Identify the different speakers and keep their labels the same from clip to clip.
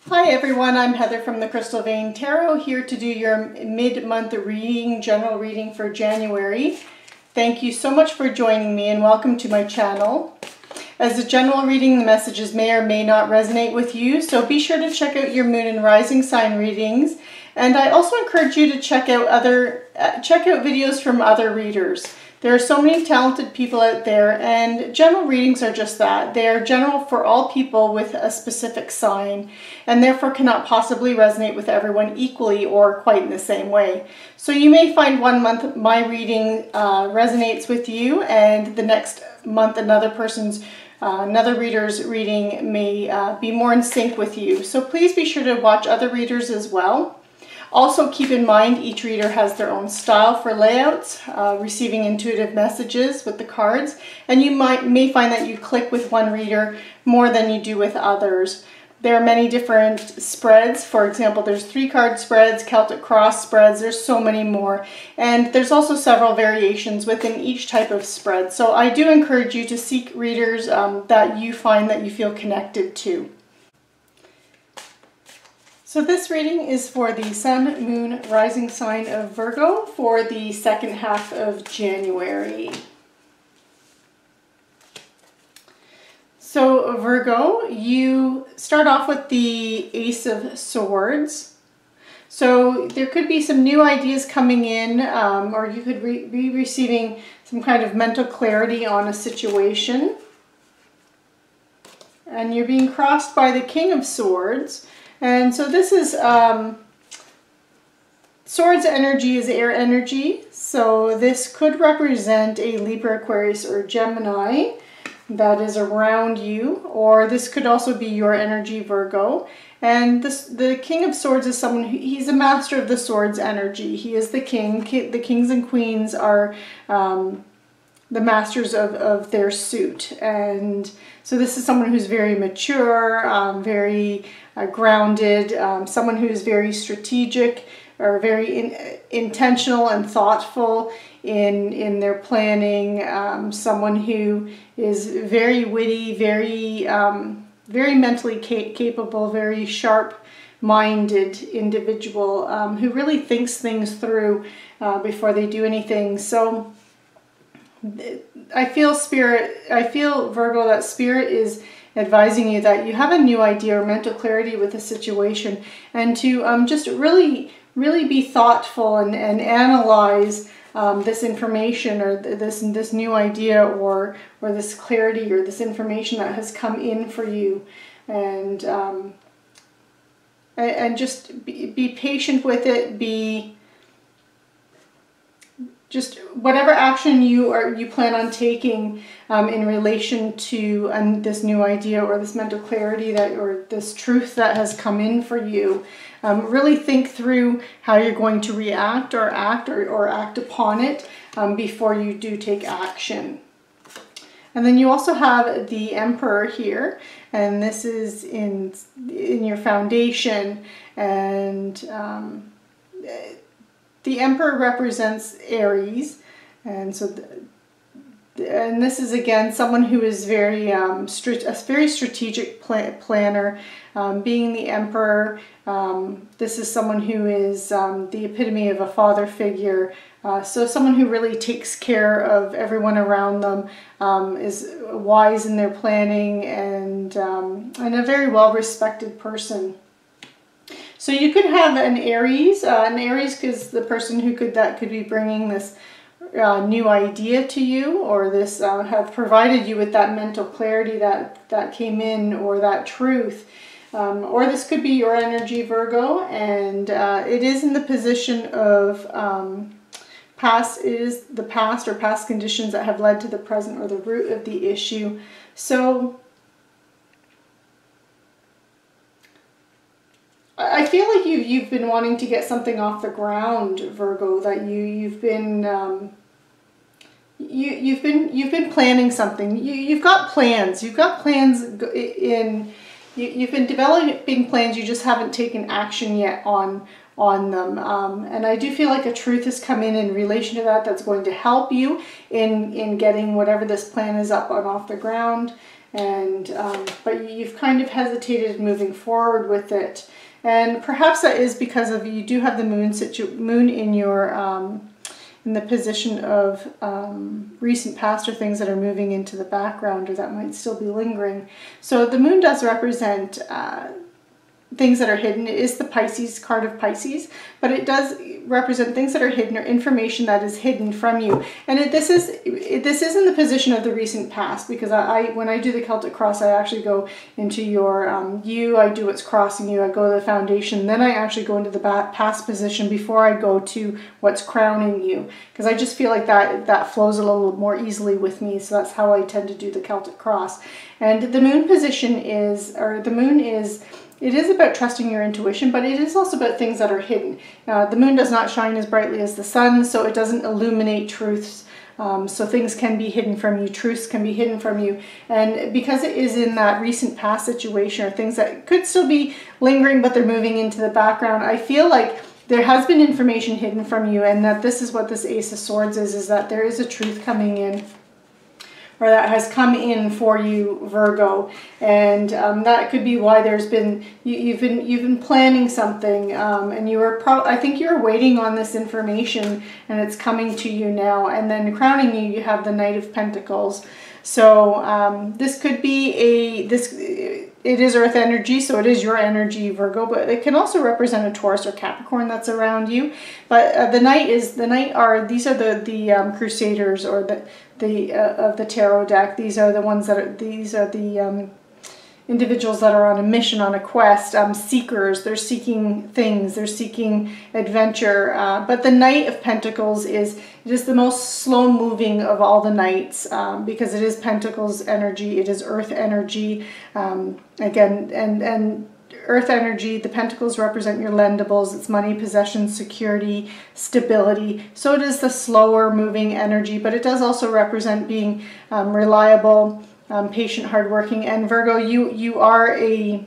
Speaker 1: Hi everyone, I'm Heather from the Crystal Vein Tarot, here to do your mid-month reading, general reading for January. Thank you so much for joining me and welcome to my channel. As a general reading, the messages may or may not resonate with you, so be sure to check out your moon and rising sign readings. And I also encourage you to check out videos from other readers. There are so many talented people out there, and general readings are just that. They are general for all people with a specific sign, and therefore cannot possibly resonate with everyone equally or quite in the same way. So you may find one month my reading resonates with you, and the next month another reader's reading may be more in sync with you. So please be sure to watch other readers as well. Also keep in mind each reader has their own style for layouts, receiving intuitive messages with the cards, and you may find that you click with one reader more than you do with others. There are many different spreads. For example, there's 3-card spreads, Celtic cross spreads, there's so many more. And there's also several variations within each type of spread. So I do encourage you to seek readers that you find that you feel connected to. So this reading is for the Sun, Moon, Rising sign of Virgo for the second half of January. So Virgo, you start off with the Ace of Swords. So there could be some new ideas coming in, or you could be receiving some kind of mental clarity on a situation. And you're being crossed by the King of Swords. And so this is, Swords energy is air energy, so this could represent a Libra, Aquarius, or Gemini that is around you, or this could also be your energy, Virgo. And the King of Swords is someone he's a master of the swords energy. He is the king. The kings and queens are the masters of their suit. And so this is someone who's very mature, very grounded, someone who is very strategic or very intentional and thoughtful in their planning, someone who is very witty, very mentally capable, very sharp-minded individual who really thinks things through before they do anything. So I feel Virgo, that Spirit is advising you that you have a new idea or mental clarity with a situation, and to just really be thoughtful and analyze this information or this new idea or this clarity or this information that has come in for you, and just be patient with it. Just whatever action you plan on taking in relation to this new idea or this mental clarity or this truth that has come in for you, really think through how you're going to react or act or act upon it before you do take action. And then you also have the Emperor here, and this is in your foundation, and the Emperor represents Aries, and so and this is again someone who is a very strategic planner. Being the Emperor, this is someone who is the epitome of a father figure. So someone who really takes care of everyone around them, is wise in their planning, and a very well-respected person. So you could have an Aries. An Aries is the person that could be bringing this new idea to you, or this have provided you with that mental clarity that came in, or that truth. Or this could be your energy, Virgo, and it is in the position of past. It is the past or past conditions that have led to the present, or the root of the issue. So I feel like you've been wanting to get something off the ground, Virgo. That you've been planning something. You've got plans. You've got plans in. You've been developing plans. You just haven't taken action yet on them. And I do feel like a truth has come in relation to that. That's going to help you in getting whatever this plan is up and off the ground. and but you've kind of hesitated moving forward with it. And perhaps that is because of you do have the moon in your in the position of recent past or things that are moving into the background or that might still be lingering. So the moon does represent things that are hidden. It is the Pisces card of Pisces, but it does represent things that are hidden or information that is hidden from you. And this is in the position of the recent past, because when I do the Celtic cross, I actually go into your I do what's crossing you, I go to the foundation, then I actually go into the past position before I go to what's crowning you, because I just feel like that flows a little more easily with me. So that's how I tend to do the Celtic cross. And the moon position is, it is about trusting your intuition, but it is also about things that are hidden. The moon does not shine as brightly as the sun, so it doesn't illuminate truths. So things can be hidden from you, truths can be hidden from you. And because it is in that recent past situation or things that could still be lingering, but they're moving into the background, I feel like there has been information hidden from you, and that this is what this Ace of Swords is that there is a truth coming in, or that has come in for you, Virgo, and that could be why there's been you've been planning something, and you were I think you're waiting on this information, and it's coming to you now. And then crowning you, you have the Knight of Pentacles. So this could be it is Earth energy, so it is your energy, Virgo, but it can also represent a Taurus or Capricorn that's around you. But these are the Crusaders, or of the tarot deck. These are the ones that are the individuals that are on a mission, on a quest, seekers. They're seeking things, they're seeking adventure. But the Knight of Pentacles is the most slow moving of all the knights, because it is Pentacles energy, it is Earth energy. Again, and Earth energy, the Pentacles represent your lendables. It's money, possessions, security, stability. So it is the slower moving energy, but it does also represent being reliable, patient, hardworking. And Virgo, you are a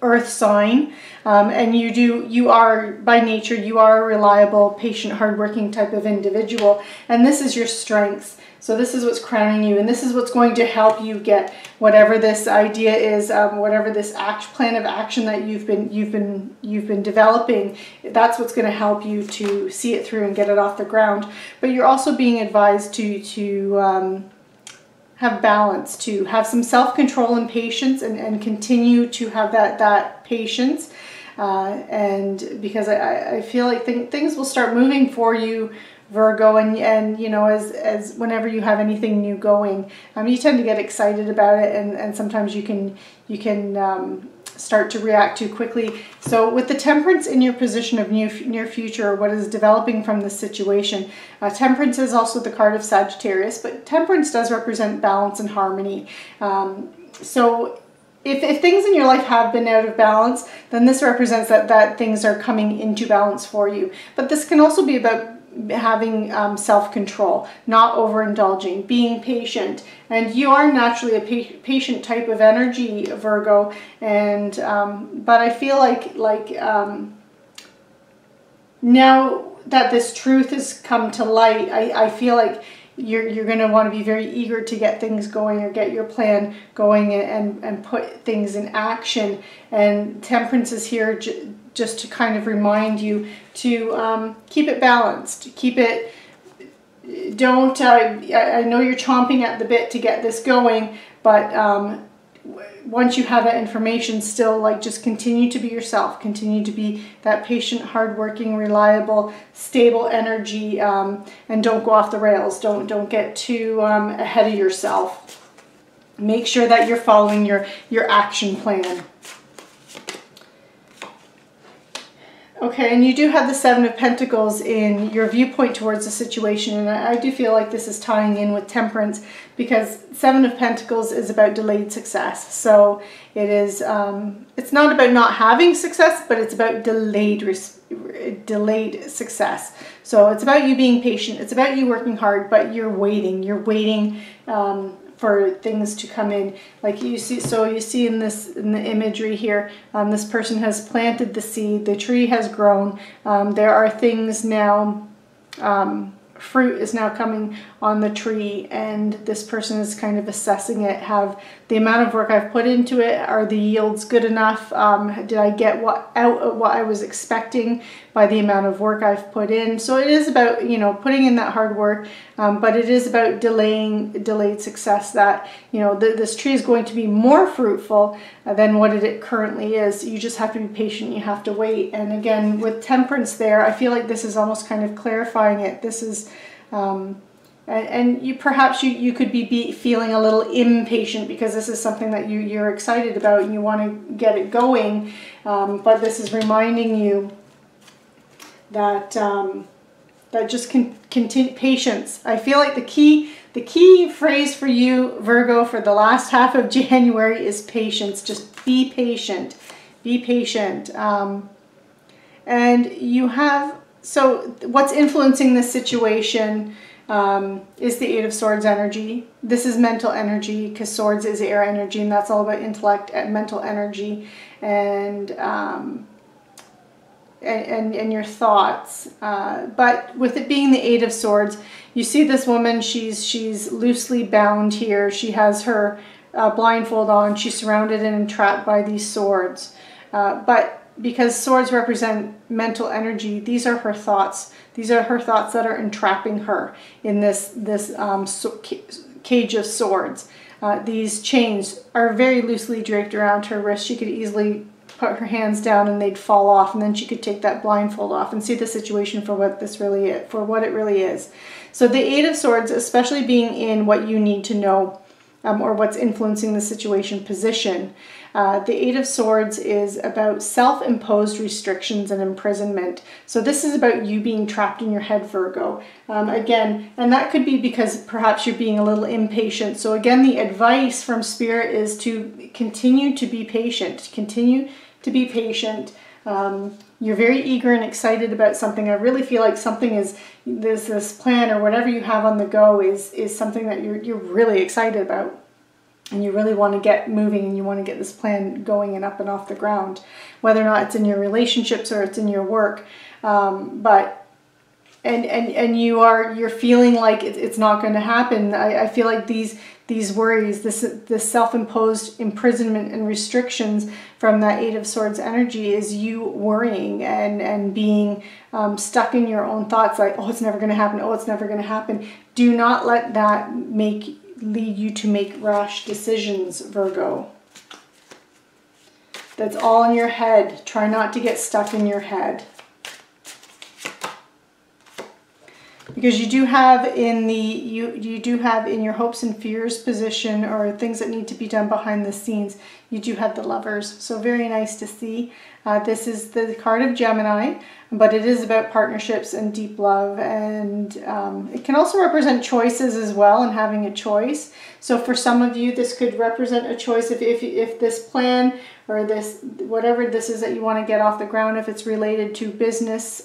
Speaker 1: Earth sign, and you are by nature, you are a reliable, patient, hardworking type of individual, and this is your strengths. So this is what's crowning you, and this is what's going to help you get whatever this idea is, whatever this plan of action that you've been developing. That's what's going to help you to see it through and get it off the ground. But you're also being advised to have balance, to have some self-control and patience, and continue to have that patience. And because I feel like things will start moving for you, Virgo, and you know, as whenever you have anything new going, you tend to get excited about it, and sometimes you can start to react too quickly. So with the Temperance in your position of near future, what is developing from this situation, Temperance is also the card of Sagittarius, but Temperance does represent balance and harmony. So if things in your life have been out of balance, then this represents that things are coming into balance for you. But this can also be about having self-control, not overindulging, being patient. And you are naturally a patient type of energy, Virgo, and but I feel like now that this truth has come to light, I feel like you're going to want to be very eager to get things going, or get your plan going, and put things in action. And Temperance is here just to kind of remind you to keep it balanced, keep it, don't, I know you're chomping at the bit to get this going, but once you have that information, still, like, just continue to be yourself, continue to be that patient, hardworking, reliable, stable energy, and don't go off the rails, don't get too ahead of yourself. Make sure that you're following your action plan. Okay, and you do have the Seven of Pentacles in your viewpoint towards the situation, and I do feel like this is tying in with Temperance, because Seven of Pentacles is about delayed success. So it is, it's not about not having success, but it's about delayed success. So it's about you being patient, it's about you working hard, but you're waiting for things to come in. Like you see, so you see in the imagery here, this person has planted the seed, the tree has grown, there are things now fruit is now coming on the tree, and this person is kind of assessing it. Have the amount of work I've put into it, are the yields good enough? Did I get what I was expecting by the amount of work I've put in? So it is about, you know, putting in that hard work, but it is about delayed success, that, you know, this tree is going to be more fruitful than what it currently is. You just have to be patient, you have to wait. And again, with Temperance there, I feel like this is almost kind of clarifying it. This is and you perhaps you could be feeling a little impatient because this is something that you're excited about and you want to get it going, but this is reminding you that that just continue patience. I feel like the key phrase for you, Virgo, for the last half of January is patience. Just be patient, be patient. And you have, so what's influencing this situation is the Eight of Swords energy. This is mental energy, because swords is air energy, and that's all about intellect and mental energy, and your thoughts. But with it being the Eight of Swords, you see this woman, she's loosely bound here. She has her blindfold on. She's surrounded and entrapped by these swords. But because swords represent mental energy, these are her thoughts. These are her thoughts that are entrapping her in this cage of swords. These chains are very loosely draped around her wrist. She could easily put her hands down and they'd fall off, and then she could take that blindfold off and see the situation for what this really is, for what it really is. So the Eight of Swords, especially being in what you need to know, or what's influencing the situation position. The Eight of Swords is about self-imposed restrictions and imprisonment. So this is about you being trapped in your head, Virgo. Again, and that could be because perhaps you're being a little impatient. So again, the advice from Spirit is to continue to be patient. Continue to be patient. You're very eager and excited about something. I really feel like something is, this plan or whatever you have on the go is something that you're really excited about. And you really want to get moving, and you want to get this plan going and up and off the ground, whether or not it's in your relationships or it's in your work. But you're feeling like it's not going to happen. I feel like these worries, this self-imposed imprisonment and restrictions from that Eight of Swords energy is you worrying and being stuck in your own thoughts, like, oh, it's never going to happen. Oh, it's never going to happen. Do not let that lead you to make rash decisions, Virgo. That's all in your head. Try not to get stuck in your head. Because you do have in your hopes and fears position, or things that need to be done behind the scenes, you do have the Lovers. So very nice to see. This is the card of Gemini, but it is about partnerships and deep love, and it can also represent choices as well, and having a choice. So for some of you, this could represent a choice if this plan or this, whatever this is that you want to get off the ground, if it's related to business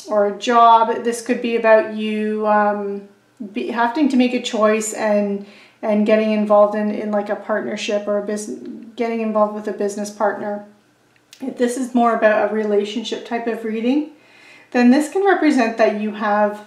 Speaker 1: or a job. This could be about you having to make a choice and getting involved in like a partnership or a business, getting involved with a business partner. If this is more about a relationship type of reading, then this can represent that you have,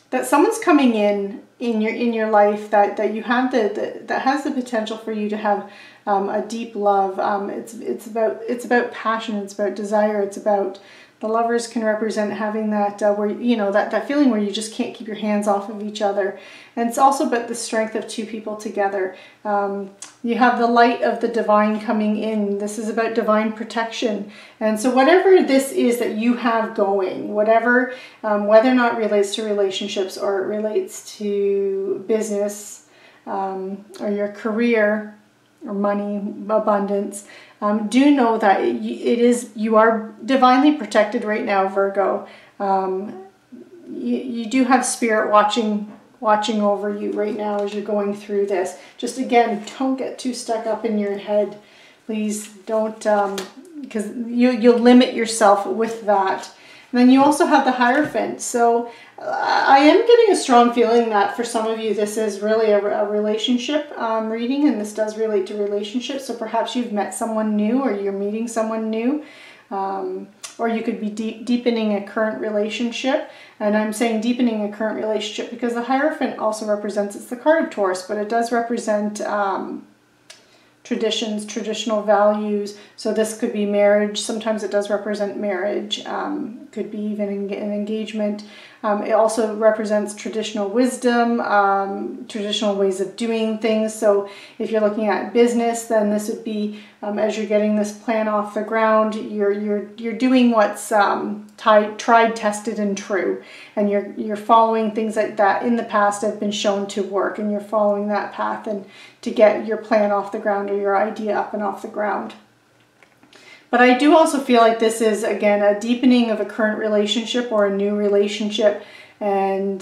Speaker 1: that someone's coming in your life that you have that has the potential for you to have a deep love. It's about passion. It's about desire. It's about, the Lovers can represent having that where, you know, that feeling where you just can't keep your hands off of each other. And it's also about the strength of two people together. You have the light of the divine coming in. This is about divine protection. And so whatever this is that you have going, whatever, whether or not it relates to relationships or it relates to business or your career or money, abundance, do know that you are divinely protected right now, Virgo. You do have Spirit watching over you right now as you're going through this. Just again, don't get too stuck up in your head. Please don't, because you'll limit yourself with that. And then you also have the Hierophant. So I am getting a strong feeling that for some of you this is really a relationship reading, and this does relate to relationships. So perhaps you've met someone new or you're meeting someone new. or you could be deepening a current relationship. And I'm saying deepening a current relationship because the Hierophant also represents, it's the card of Taurus, but it does represent traditions, traditional values. So this could be marriage. Sometimes it does represent marriage. Could be even an engagement. It also represents traditional wisdom, traditional ways of doing things. So if you're looking at business, then this would be as you're getting this plan off the ground, you're doing what's tried, tested, and true, and you're following things like that in the past have been shown to work, and you're following that path and to get your plan off the ground or your idea up and off the ground. But I do also feel like this is, again, a deepening of a current relationship or a new relationship, and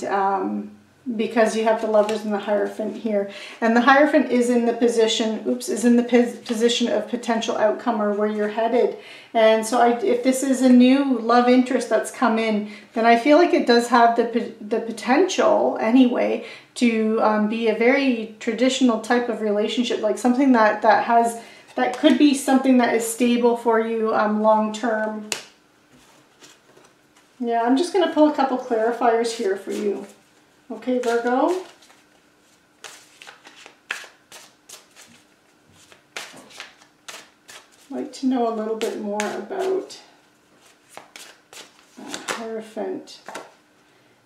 Speaker 1: because you have the Lovers and the Hierophant here. And the Hierophant is in the position, position of potential outcome or where you're headed. And so if this is a new love interest that's come in, then I feel like it does have the potential, anyway, to be a very traditional type of relationship, like something that could be something that is stable for you long term. Yeah, I'm just going to pull a couple clarifiers here for you. Okay, Virgo. I'd like to know a little bit more about Hierophant.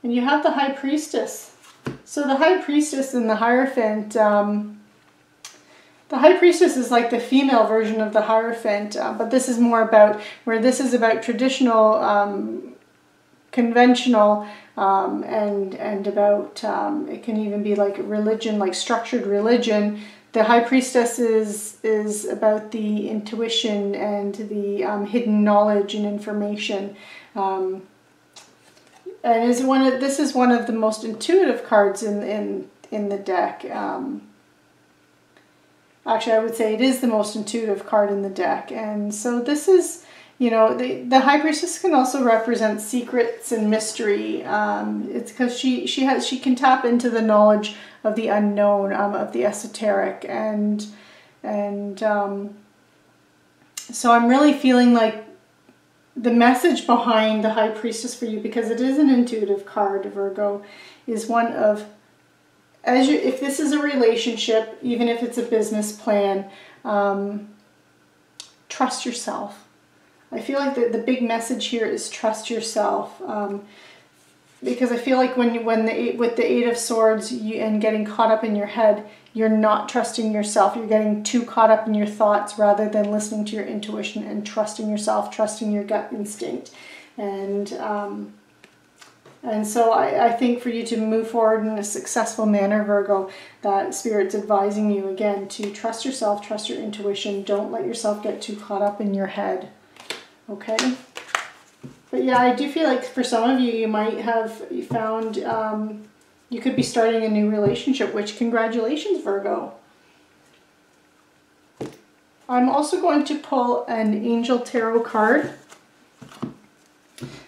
Speaker 1: And you have the High Priestess. So the High Priestess and the Hierophant, the High Priestess is like the female version of the Hierophant, but this is more about, where this is about traditional, conventional, and about, it can even be like religion, like structured religion. The High Priestess is about the intuition and the hidden knowledge and information. And this is one of the most intuitive cards in the deck. Actually, I would say it is the most intuitive card in the deck. And so this is, you know, the High Priestess can also represent secrets and mystery. It's because she can tap into the knowledge of the unknown, of the esoteric, and so I'm really feeling like the message behind the High Priestess for you, because it is an intuitive card, Virgo, is one of, if this is a relationship, even if it's a business plan, trust yourself. I feel like the big message here is trust yourself, because I feel like with the Eight of Swords and getting caught up in your head, you're not trusting yourself. You're getting too caught up in your thoughts rather than listening to your intuition and trusting yourself, trusting your gut instinct. And so I think for you to move forward in a successful manner, Virgo, that Spirit's advising you, again, to trust yourself, trust your intuition. Don't let yourself get too caught up in your head. Okay? But yeah, I do feel like for some of you, you might have found, you could be starting a new relationship, which congratulations, Virgo. I'm also going to pull an Angel Tarot card.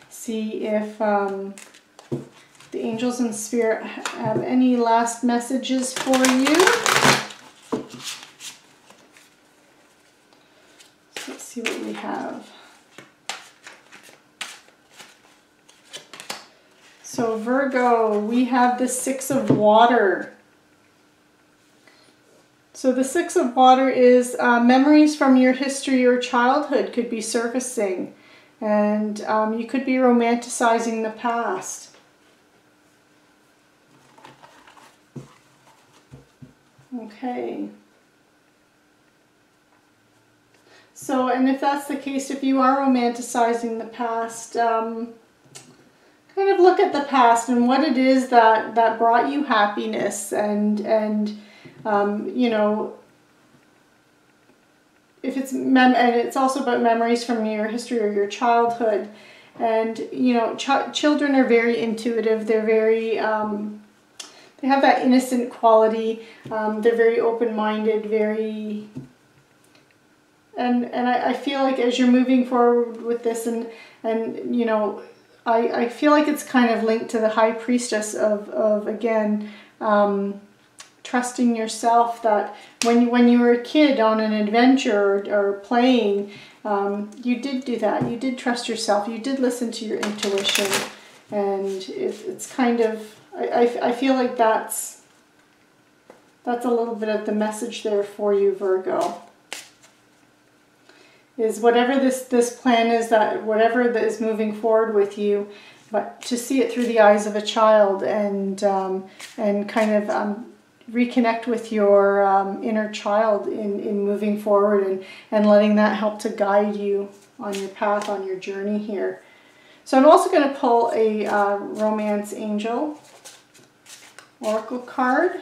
Speaker 1: See if the angels and Spirit have any last messages for you. So let's see what we have. So Virgo, we have the Six of Water. So the Six of Water is memories from your history or childhood could be surfacing. And you could be romanticizing the past. Okay. So, and if that's the case, if you are romanticizing the past, kind of look at the past and what it is that brought you happiness, and you know, if it's and it's also about memories from your history or your childhood. And you know, children are very intuitive. They're very they have that innocent quality. They're very open-minded, very, and I feel like as you're moving forward with this, and you know, I feel like it's kind of linked to the High Priestess of again, trusting yourself, that when you were a kid on an adventure or playing, you did do that. You did trust yourself. You did listen to your intuition. And it's kind of, I feel like that's a little bit of the message there for you, Virgo. Is whatever this plan is, that whatever that is moving forward with you, but to see it through the eyes of a child, and kind of reconnect with your inner child in moving forward, and letting that help to guide you on your path, on your journey here. So I'm also going to pull a Romance Angel Oracle card,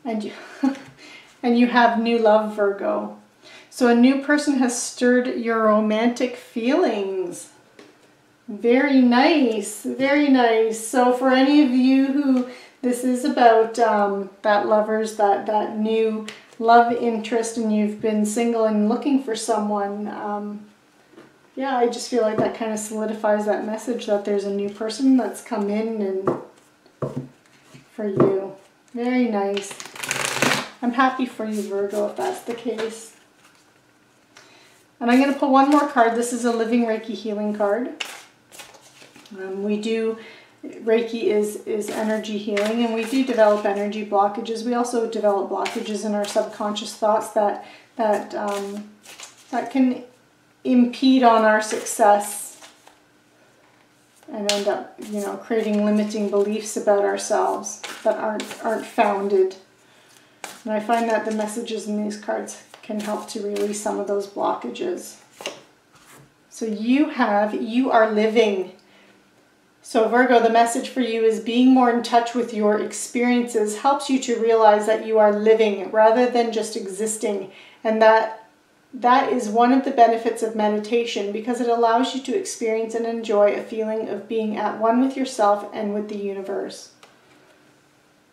Speaker 1: and you have new love, Virgo. So a new person has stirred your romantic feelings. Very nice, very nice. So for any of you who this is about, that lovers, that new love interest, and you've been single and looking for someone, yeah, I just feel like that kind of solidifies that message that there's a new person that's come in and for you. Very nice. I'm happy for you, Virgo, if that's the case. And I'm going to pull one more card. This is a Living Reiki Healing card. Reiki is energy healing, and we do develop energy blockages. We also develop blockages in our subconscious thoughts that can impede on our success and end up, creating limiting beliefs about ourselves that aren't founded. And I find that the messages in these cards can help to release some of those blockages. So you are living. So Virgo, the message for you is being more in touch with your experiences helps you to realize that you are living rather than just existing. And that is one of the benefits of meditation, because it allows you to experience and enjoy a feeling of being at one with yourself and with the universe.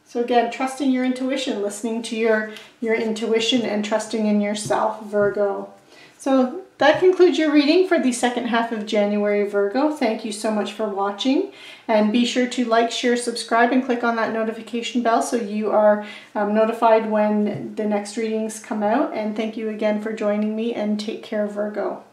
Speaker 1: So again, trusting your intuition, listening to your intuition, and trusting in yourself, Virgo. So that concludes your reading for the second half of January, Virgo. Thank you so much for watching. And be sure to like, share, subscribe, and click on that notification bell so you are notified when the next readings come out. And thank you again for joining me, and take care, Virgo.